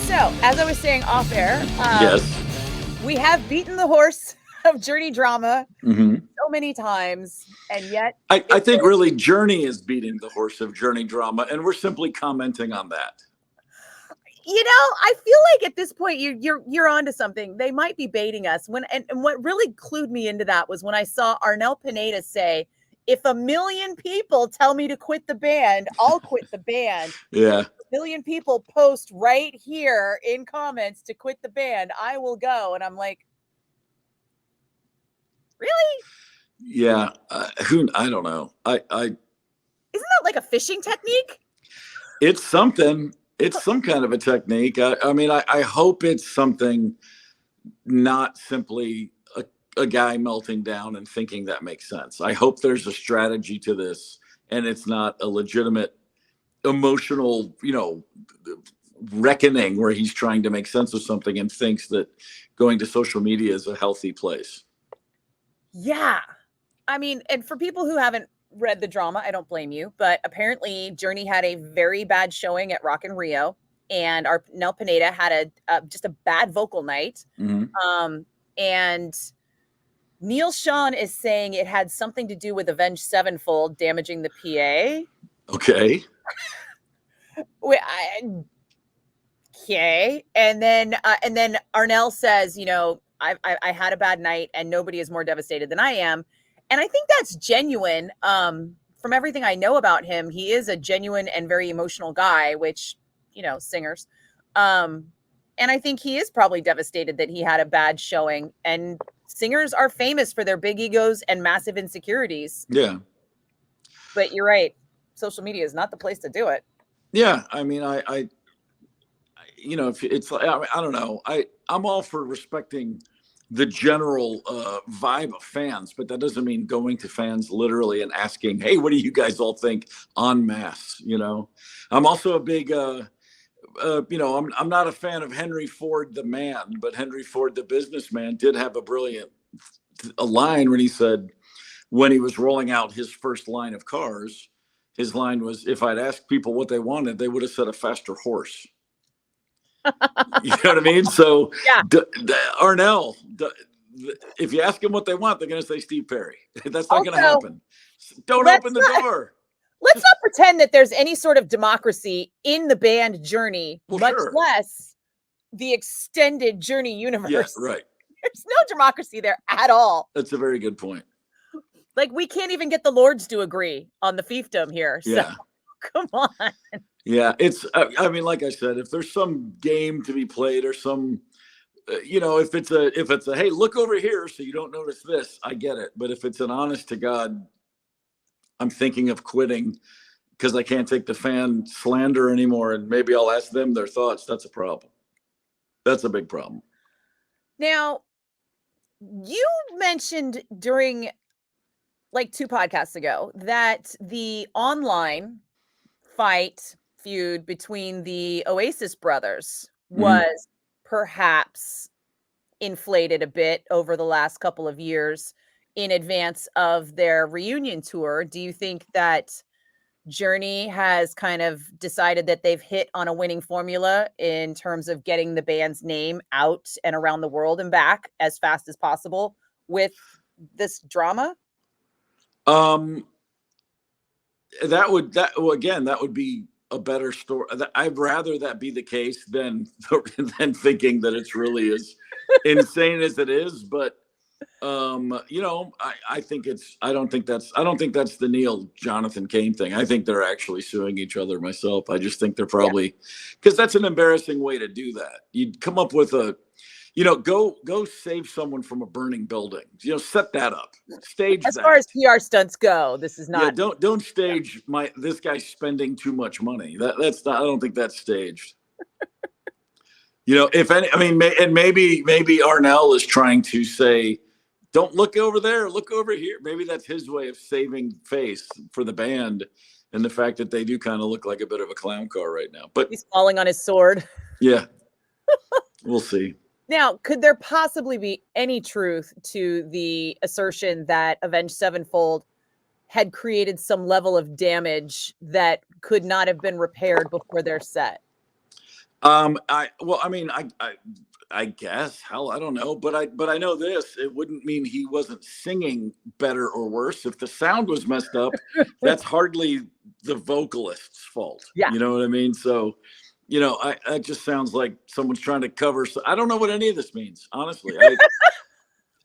So, as I was saying off air, Yes. we have beaten the horse of Journey drama Mm-hmm. so many times, and yet I think really Journey is beating the horse of Journey drama, and we're simply commenting on that. I feel like at this point you're onto something. They might be baiting us. And what really clued me into that was when I saw Arnel Pineda say, "If 1 million people tell me to quit the band, I'll quit the band." Yeah. 1 million people post right here in comments to quit the band, I will go. And I'm like, really? Yeah. I don't know. Isn't that like a fishing technique? It's something. It's some kind of a technique. I hope it's something, not simply a guy melting down and thinking that makes sense. I hope there's a strategy to this, and it's not a legitimate emotional, reckoning where he's trying to make sense of something and thinks that going to social media is a healthy place. Yeah. I mean, and for people who haven't read the drama, I don't blame you, but apparently Journey had a very bad showing at Rock in Rio, and Arnel Pineda had just a bad vocal night. Mm-hmm. And Neal Schon is saying it had something to do with Avenged Sevenfold damaging the PA. Okay. Okay. And then Arnel says, I had a bad night and nobody is more devastated than I am. And I think that's genuine. From everything I know about him, he is a genuine and very emotional guy, which, singers. And I think he is probably devastated that he had a bad showing. And singers are famous for their big egos and massive insecurities. Yeah. But you're right. Social media is not the place to do it. Yeah. I mean, if it's, I don't know. I'm all for respecting the general vibe of fans, but that doesn't mean going to fans literally and asking, "Hey, what do you guys all think?" en masse. I'm also a big, I'm not a fan of Henry Ford the man, but Henry Ford the businessman did have a brilliant line when he said, when he was rolling out his first line of cars, his line was, "If I'd asked people what they wanted, they would have said a faster horse." You know what I mean? So, yeah. Arnel, if you ask them what they want, they're going to say Steve Perry. That's not going to happen. Don't open the door. Let's not pretend that there's any sort of democracy in the band Journey, much less the extended Journey universe. Yeah, right. There's no democracy there at all. That's a very good point. Like, we can't even get the Lords to agree on the fiefdom here. So, yeah. Come on. Yeah, it's, like I said, if there's some game to be played or some, if it's a, hey, look over here so you don't notice this, I get it. But if it's an honest to God, I'm thinking of quitting because I can't take the fan slander anymore, and maybe I'll ask them their thoughts, that's a problem. That's a big problem. Now, you mentioned during like 2 podcasts ago that the online feud between the Oasis brothers was perhaps inflated a bit over the last couple of years in advance of their reunion tour. Do you think that Journey has kind of decided that they've hit on a winning formula in terms of getting the band's name out and around the world and back as fast as possible with this drama? That would be a better story. I'd rather that be the case than thinking that it's really as insane as it is. But I think I don't think that's the Neal Jonathan Cain thing. I think they're actually suing each other myself. I just think they're probably, because that's an embarrassing way to do that. You'd come up with a, go save someone from a burning building. Set that up. Stage as that. far as PR stunts go, this is not. Yeah, don't stage this guy's spending too much money. That's not. I don't think that's staged. If any, and maybe Arnel is trying to say, don't look over there, look over here. Maybe that's his way of saving face for the band, and the fact that they do kind of look like a bit of a clown car right now. But he's falling on his sword. Yeah, we'll see. Now, could there possibly be any truth to the assertion that Avenged Sevenfold had created some level of damage that could not have been repaired before their set? I guess, hell, I don't know, but I know this. It wouldn't mean he wasn't singing better or worse. If the sound was messed up, that's hardly the vocalist's fault. Yeah. You know what I mean? So, it just sounds like someone's trying to cover. So I don't know what any of this means, honestly.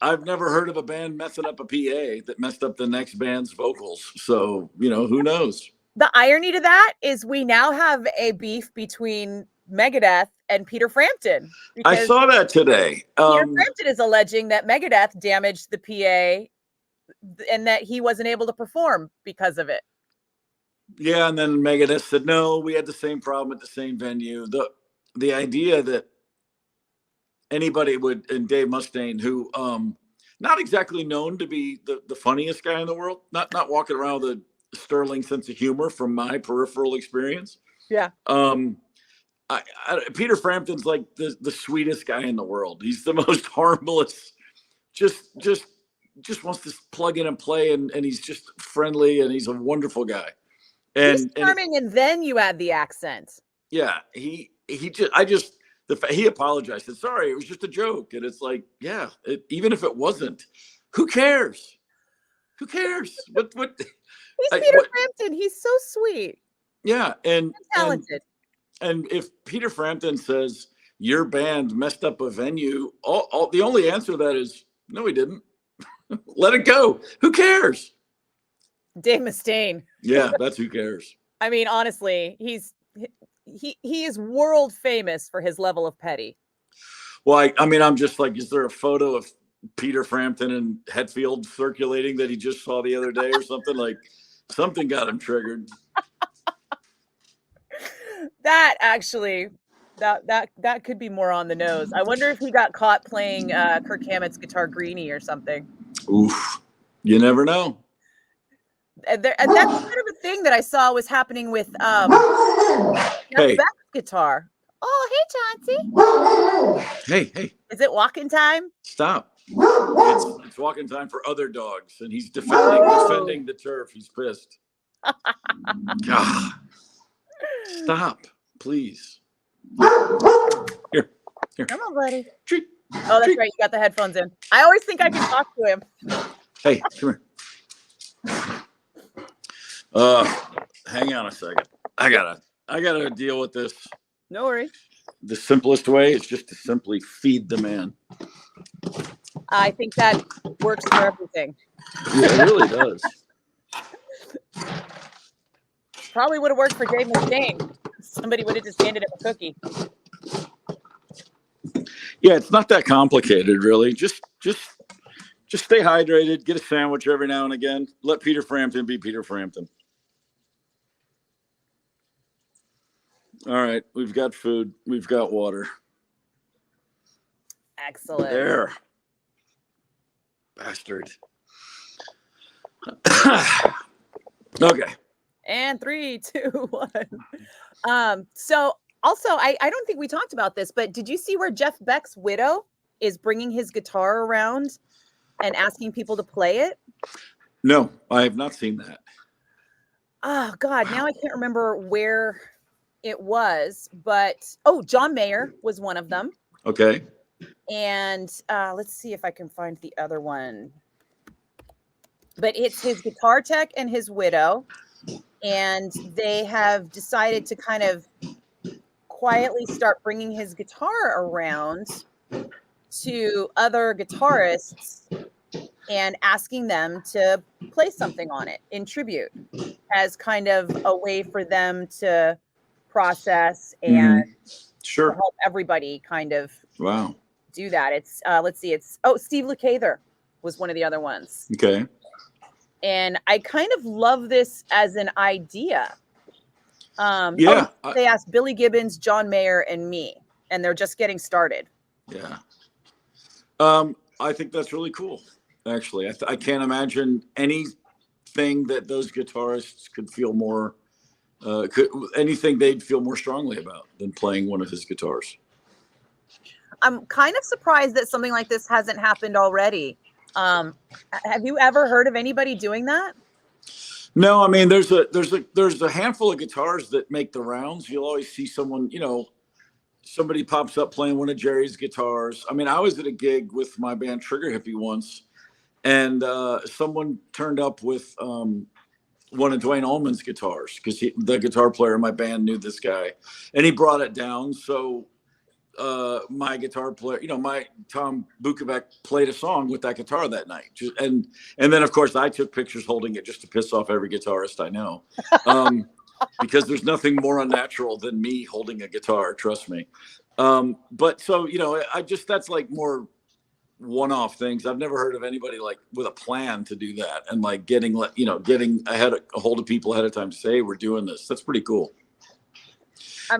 I've never heard of a band messing up a PA that messed up the next band's vocals. So, who knows? The irony to that is we now have a beef between Megadeth and Peter Frampton. I saw that today. Peter Frampton is alleging that Megadeth damaged the PA and that he wasn't able to perform because of it. Yeah, and then Megadeth said, no, we had the same problem at the same venue. The idea that anybody would, and Dave Mustaine, who not exactly known to be the funniest guy in the world, not walking around with a sterling sense of humor from my peripheral experience. Yeah. Peter Frampton's like the sweetest guy in the world. He's the most harmless, just wants to plug in and play, and he's just friendly, and he's a wonderful guy. And he's charming, and then you add the accent. Yeah, he apologized. Said, sorry, it was just a joke. And it's like, yeah, even if it wasn't, who cares? Who cares? What? He's Peter Frampton. He's so sweet. Yeah, and talented. And if Peter Frampton says your band messed up a venue, the only answer to that is no, he didn't. Let it go. Who cares? Dave Mustaine. Yeah, that's who cares. I mean, honestly, he is world famous for his level of petty. Well, I'm just like, is there a photo of Peter Frampton and Hetfield circulating that he just saw the other day or something? Like something got him triggered. That actually, that could be more on the nose. I wonder if he got caught playing Kirk Hammett's guitar greenie or something. Oof, you never know. And that's kind of a thing that I saw was happening with Jeff Beck's guitar. Oh, hey, Chauncey. Hey. Is it walking time? Stop. It's walking time for other dogs, and he's defending the turf. He's pissed. God. Stop, please. Here. Come on, buddy. Treat. Oh, that's right. You got the headphones in. I always think I can talk to him. Hey, come here. Hang on a second. I gotta deal with this. No worries. The simplest way is just to simply feed the man. I think that works for everything. Yeah, it really does. Probably would have worked for Dave Mustaine. Somebody would have just handed him a cookie. Yeah, it's not that complicated, really. Just stay hydrated. Get a sandwich every now and again. Let Peter Frampton be Peter Frampton. All right, we've got food. We've got water. Excellent. There. Bastard. Okay. And 3, 2, 1. So also, I don't think we talked about this, but did you see where Jeff Beck's widow is bringing his guitar around and asking people to play it? No, I have not seen that. Oh, God. Now I can't remember where it was, but John Mayer was one of them. Okay. And let's see if I can find the other one. But it's his guitar tech and his widow. And they have decided to kind of quietly start bringing his guitar around to other guitarists and asking them to play something on it in tribute as kind of a way for them to process and sure to help everybody kind of do that. It's let's see, it's Steve Lukather was one of the other ones. Okay. And I kind of love this as an idea. They asked Billy Gibbons, John Mayer, and me, and they're just getting started. Yeah. I think that's really cool, actually. I can't imagine anything that those guitarists could feel more, anything they'd feel more strongly about than playing one of his guitars. I'm kind of surprised that something like this hasn't happened already. Have you ever heard of anybody doing that? No, I mean, there's a handful of guitars that make the rounds. You'll always see someone, somebody pops up playing one of Jerry's guitars. I mean, I was at a gig with my band Trigger Hippie once, and someone turned up with one of Dwayne Allman's guitars because the guitar player in my band knew this guy, and he brought it down. So my guitar player, my Tom Bukovac played a song with that guitar that night. And then of course I took pictures holding it just to piss off every guitarist I know. Because there's nothing more unnatural than me holding a guitar, trust me. But so, that's like more one-off things. I've never heard of anybody like with a plan to do that and like getting a hold of people ahead of time to say, hey, we're doing this. That's pretty cool.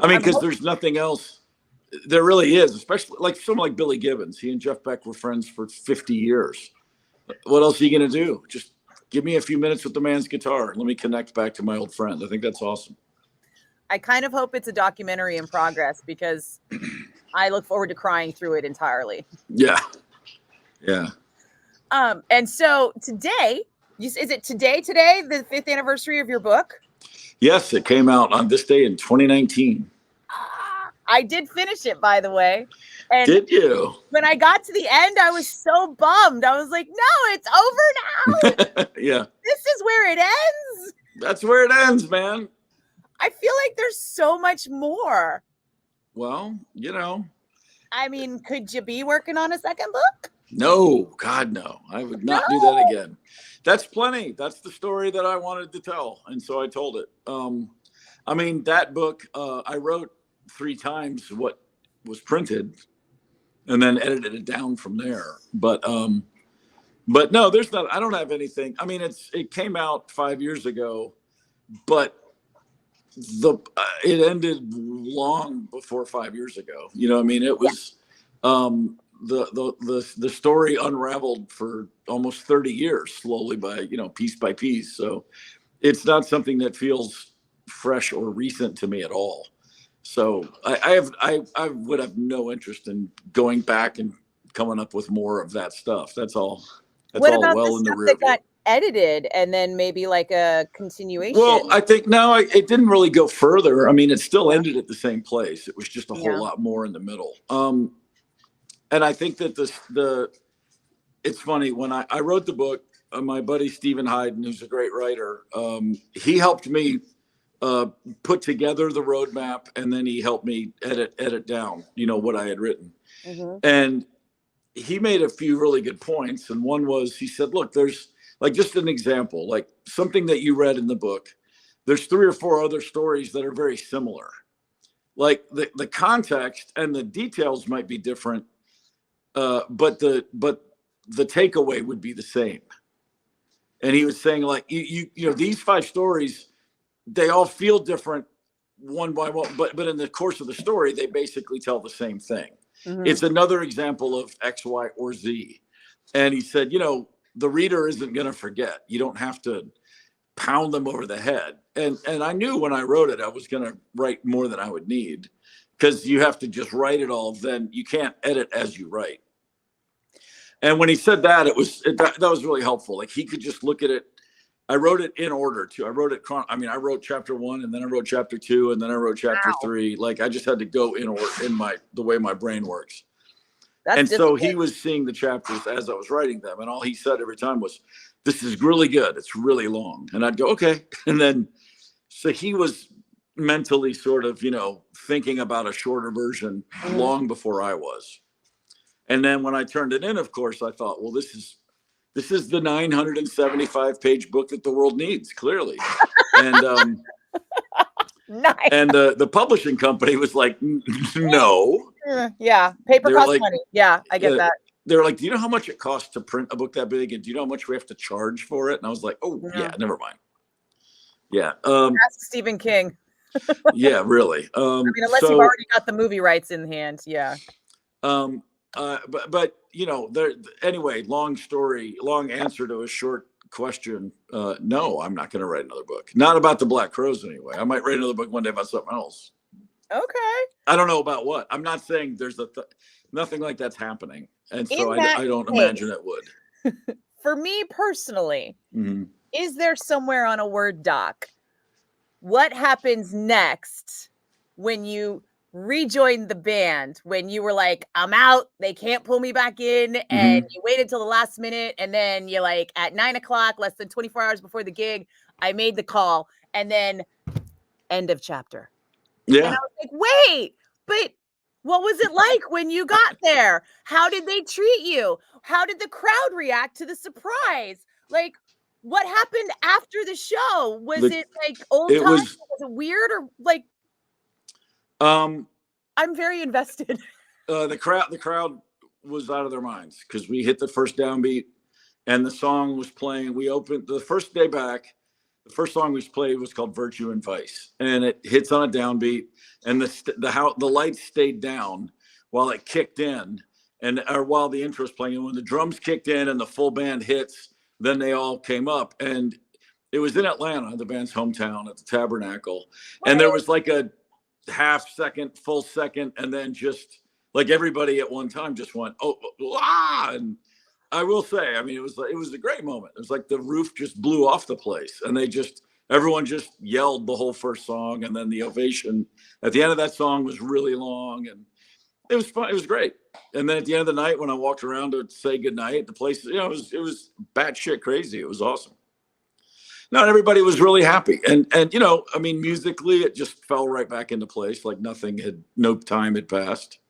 Because there's nothing else. There really is, especially like someone like Billy Gibbons. He and Jeff Beck were friends for 50 years. What else are you going to do? Just give me a few minutes with the man's guitar and let me connect back to my old friend. I think that's awesome. I kind of hope it's a documentary in progress because I look forward to crying through it entirely. Yeah. Yeah. And so today, is it today, the 5th anniversary of your book? Yes, it came out on this day in 2019. I did finish it, by the way. And did you? When I got to the end, I was so bummed. I was like, no, it's over now. Yeah. This is where it ends. That's where it ends, man. I feel like there's so much more. Well, I mean, could you be working on a second book? No, God, no. I would not do that again. That's plenty. That's the story that I wanted to tell. And so I told it. That book, I wrote 3 times what was printed and then edited it down from there. But no, there's not, I don't have anything. I mean, it came out 5 years ago, but it ended long before 5 years ago. It was, the story unraveled for almost 30 years slowly by, piece by piece. So it's not something that feels fresh or recent to me at all. So I would have no interest in going back and coming up with more of that stuff. That's all. That's all well in the rear view. Got edited and then maybe like a continuation? Well, I think no, it didn't really go further. I mean, it still ended at the same place. It was just a whole lot more in the middle. And I think that it's funny when I wrote the book, my buddy Stephen Hayden, who's a great writer, he helped me put together the roadmap, and then he helped me edit down, what I had written. Mm-hmm. And he made a few really good points. And one was, he said, look, there's like just an example, like something that you read in the book. There's 3 or 4 other stories that are very similar. Like the context and the details might be different, but the takeaway would be the same. And he was saying, like, these 5 stories, they all feel different one by one, but in the course of the story, they basically tell the same thing. Mm-hmm. It's another example of X, Y, or Z. And he said, the reader isn't going to forget. You don't have to pound them over the head. And I knew when I wrote it, I was going to write more than I would need, because you have to just write it all. Then you can't edit as you write. And when he said that, that was really helpful. Like he could just look at it. I wrote it in order too. I wrote chapter 1, and then I wrote chapter 2, and then I wrote chapter 3. Like I just had to go in order the way my brain works. And so he was seeing the chapters as I was writing them, and all he said every time was, "This is really good. It's really long." And I'd go, "Okay." And then, so he was mentally sort of, thinking about a shorter version long before I was. And then when I turned it in, of course, I thought, well, this is the 975-page book that the world needs, clearly. And nice. And the publishing company was like, no. Yeah, paper costs money. Yeah, I get that. They're like, do you know how much it costs to print a book that big? And do you know how much we have to charge for it? And I was like, oh, yeah, never mind. Yeah. Ask Stephen King. Yeah, really. Unless you've already got the movie rights in hand. Yeah. But anyway, long answer to a short question. No, I'm not going to write another book. Not about the Black Crowes anyway. I might write another book one day about something else. Okay. I don't know about what. I'm not saying there's nothing like that's happening. And so I don't imagine it would. For me personally, is there somewhere on a Word doc what happens next when you rejoined the band when you were like, I'm out, they can't pull me back in, and you waited till the last minute, and then you're like, at 9:00, less than 24 hours before the gig, I made the call, and then end of chapter. Yeah. And I was like, wait, but what was it like when you got there? How did they treat you? How did the crowd react to the surprise? Like, what happened after the show? Was it like old times? Was it weird or like? I'm very invested. The crowd was out of their minds because we hit the first downbeat and the song was playing. We opened the first day back. The first song we played was called Virtue and Vice, and it hits on a downbeat, and the lights stayed down while it kicked in, or while the intro was playing. And when the drums kicked in and the full band hits, then they all came up, and it was in Atlanta, the band's hometown, at the Tabernacle, and there was like a half second, full second, and then just like everybody at one time just went, oh, and I will say, I mean, it was a great moment. It was like the roof just blew off the place, and everyone just yelled the whole first song, and then the ovation at the end of that song was really long, and it was fun. It was great. And then at the end of the night, when I walked around to say goodnight, the place, it was batshit crazy. It was awesome. Not everybody was really happy, and I mean, musically, it just fell right back into place, like no time had passed.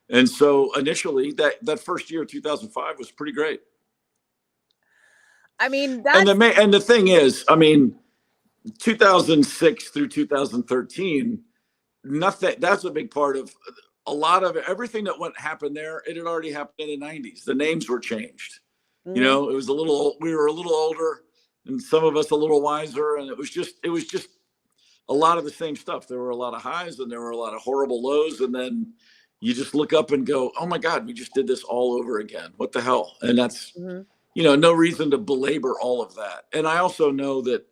And so initially that first year, 2005, was pretty great. I mean, and the thing is, I mean, 2006 through 2013, that's a big part of a lot of everything that happened there. It had already happened in the 90s. The names were changed. It was we were a little older, and some of us a little wiser, and it was just a lot of the same stuff. There were a lot of highs and there were a lot of horrible lows, and then you just look up and go, oh my God, we just did this all over again. What the hell? And that's, no reason to belabor all of that. And I also know that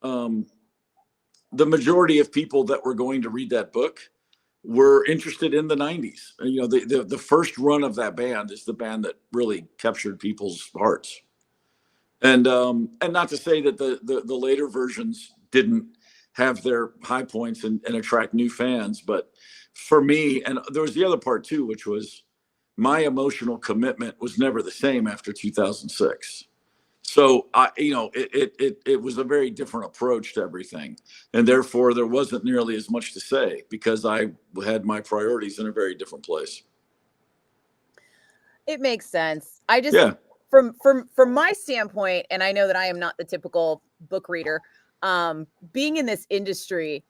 the majority of people that were going to read that book were interested in the 90s. The first run of that band is the band that really captured people's hearts. And not to say that the later versions didn't have their high points and attract new fans, but for me, and there was the other part too, which was my emotional commitment was never the same after 2006. So it was a very different approach to everything, and therefore there wasn't nearly as much to say because I had my priorities in a very different place. It makes sense. I just from my standpoint, and I know that I am not the typical book reader, being in this industry,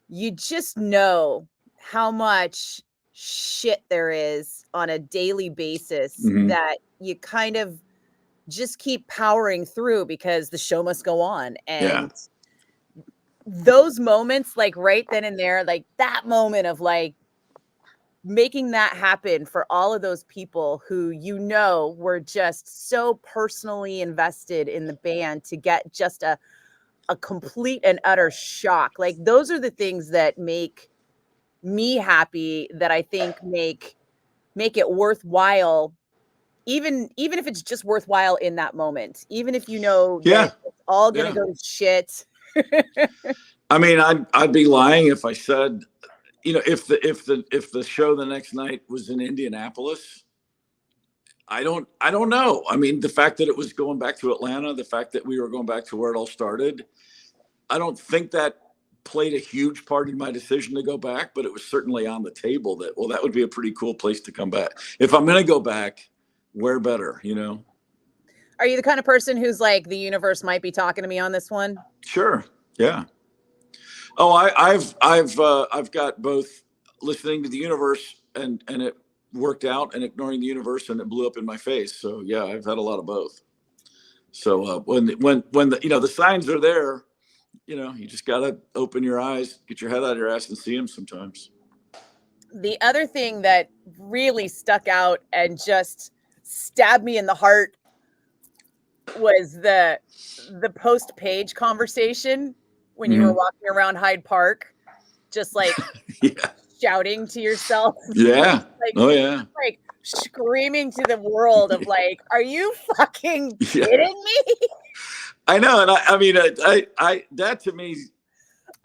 you just know how much shit there is on a daily basis that you kind of just keep powering through because the show must go on. And those moments, like right then and there, like that moment of like making that happen for all of those people who, were just so personally invested in the band to get just a complete and utter shock. Like those are the things that make me happy, that I think make it worthwhile, even if it's just worthwhile in that moment, even if that it's all gonna go to shit. I mean, I'd be lying if I said, if the show the next night was in Indianapolis, I don't know. I mean, the fact that it was going back to Atlanta, the fact that we were going back to where it all started, I don't think that played a huge part in my decision to go back, but it was certainly on the table that would be a pretty cool place to come back. If I'm going to go back, where better, Are you the kind of person who's like, the universe might be talking to me on this one? Sure. Yeah. Oh, I've got both listening to the universe and it worked out, and ignoring the universe and it blew up in my face. So yeah, I've had a lot of both. So when the signs are there, you just got to open your eyes, get your head out of your ass and see them sometimes. The other thing that really stuck out and just stabbed me in the heart was the post-Page conversation when you were walking around Hyde Park, just like shouting to yourself. Yeah. Like screaming to the world of like, are you fucking kidding me? I know. And I mean, I that to me,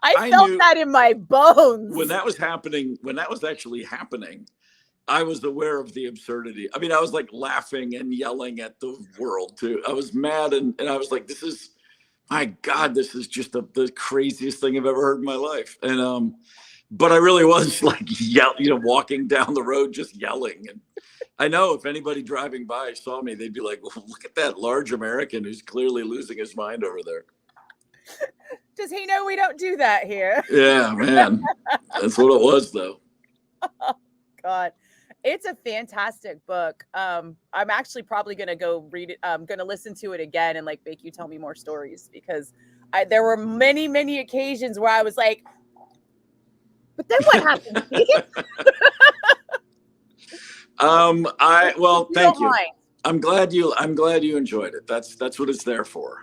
I I felt knew that in my bones. when that was happening, when that was actually happening, I was aware of the absurdity. I mean, I was like laughing and yelling at the world too. I was mad and I was like, this is, my God, this is just the craziest thing I've ever heard in my life. And but I really was like walking down the road just yelling. And I know if anybody driving by saw me, they'd be like, well, look at that large American who's clearly losing his mind over there. Does he know we don't do that here? Yeah, man. That's what it was, though. Oh, God. It's a fantastic book. I'm actually probably going to go read it. I'm going to listen to it again and like make you tell me more stories because there were many, many occasions where I was like, but then what happened, Steve? Well, thank you. Mind. I'm glad you enjoyed it. That's what it's there for.